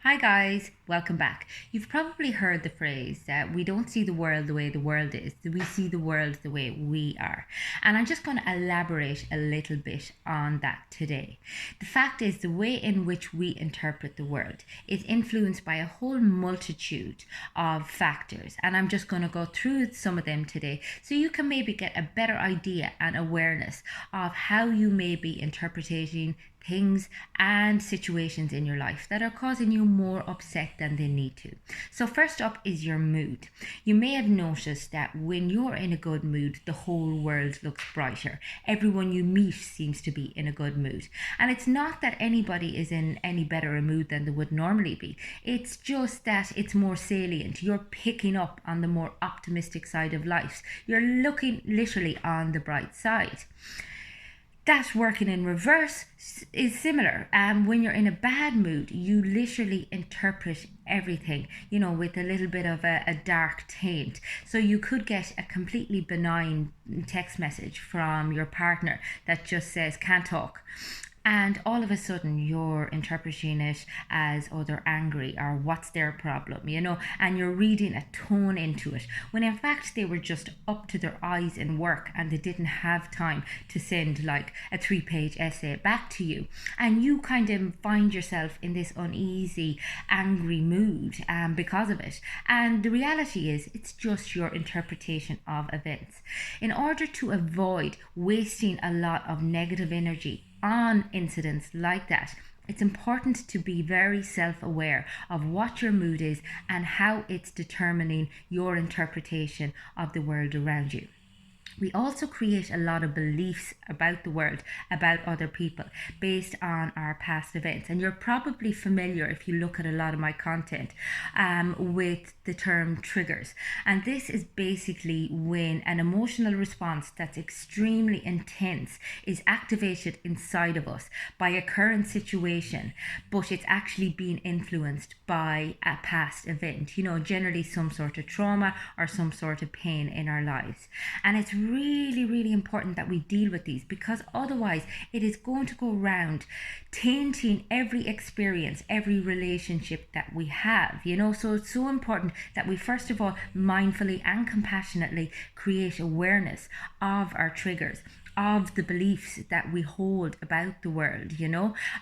Hi guys, welcome back. You've probably heard the phrase that we don't see the world the way the world is, we see the world the way we are. And I'm just going to elaborate a little bit on that today. The fact is, the way in which we interpret the world is influenced by a whole multitude of factors. And I'm just going to go through some of them today so you can maybe get a better idea and awareness of how you may be interpreting things and situations in your life that are causing you more upset than they need to. So first up is your mood. You may have noticed that when you're in a good mood, the whole world looks brighter. Everyone you meet seems to be in a good mood. And it's not that anybody is in any better a mood than they would normally be. It's just that it's more salient. You're picking up on the more optimistic side of life. You're looking literally on the bright side. That working in reverse is similar. When you're in a bad mood, you literally interpret everything, with a little bit of a dark taint. So you could get a completely benign text message from your partner that just says, can't talk. And all of a sudden, you're interpreting it as, oh, they're angry or what's their problem, and you're reading a tone into it. When in fact, they were just up to their eyes in work and they didn't have time to send like a 3-page essay back to you. And you kind of find yourself in this uneasy, angry mood because of it. And the reality is, it's just your interpretation of events. In order to avoid wasting a lot of negative energy on incidents like that, it's important to be very self-aware of what your mood is and how it's determining your interpretation of the world around you. We also create a lot of beliefs about the world, about other people, based on our past events. And you're probably familiar, if you look at a lot of my content, with the term triggers. And this is basically when an emotional response that's extremely intense is activated inside of us by a current situation, but it's actually being influenced by a past event, generally some sort of trauma or some sort of pain in our lives. And it's really, really important that we deal with these, because otherwise it is going to go around tainting every experience, every relationship that we have, So it's so important that we first of all mindfully and compassionately create awareness of our triggers, of the beliefs that we hold about the world,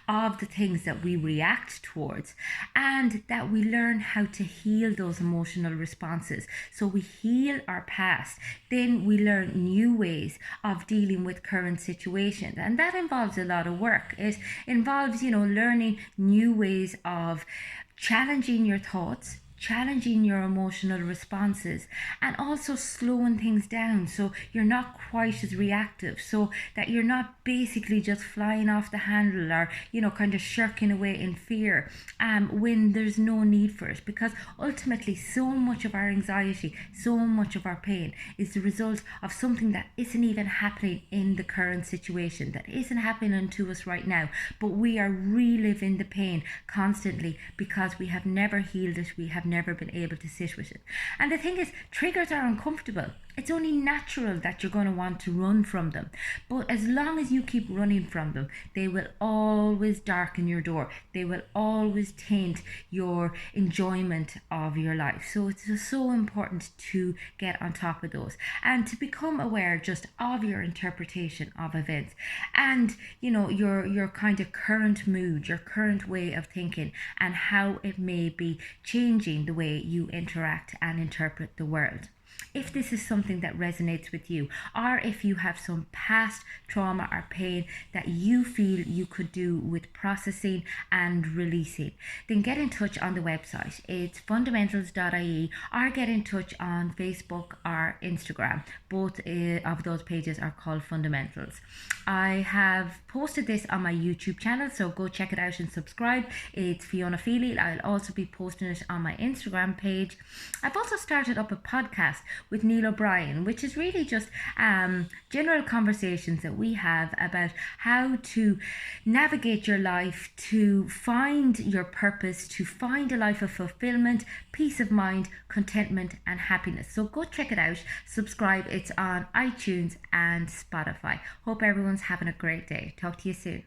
of the things that we react towards, and that we learn how to heal those emotional responses. So we heal our past, then we learn new ways of dealing with current situations. And that involves a lot of work. It involves, learning new ways of challenging your thoughts, challenging your emotional responses, and also slowing things down so you're not quite as reactive, so that you're not basically just flying off the handle or kind of shirking away in fear when there's no need for it. Because ultimately, so much of our anxiety, so much of our pain is the result of something that isn't even happening in the current situation, that isn't happening to us right now, but we are reliving the pain constantly because we have never healed it, we have never been able to sit with it. And the thing is, triggers are uncomfortable. It's only natural that you're going to want to run from them. But as long as you keep running from them, they will always darken your door. They will always taint your enjoyment of your life. So it's just so important to get on top of those and to become aware just of your interpretation of events and, your kind of current mood, your current way of thinking, and how it may be changing the way you interact and interpret the world. If this is something that resonates with you, or if you have some past trauma or pain that you feel you could do with processing and releasing, then get in touch on the website. It's fundamentals.ie, or get in touch on Facebook or Instagram. Both of those pages are called Fundamentals. I have posted this on my YouTube channel, so go check it out and subscribe. It's Fiona Feely. I'll also be posting it on my Instagram page. I've also started up a podcast with Neil O'Brien, which is really just general conversations that we have about how to navigate your life, to find your purpose, to find a life of fulfillment, peace of mind, contentment, and happiness. So go check it out, subscribe. It's on iTunes and Spotify. Hope everyone's having a great day. Talk to you soon.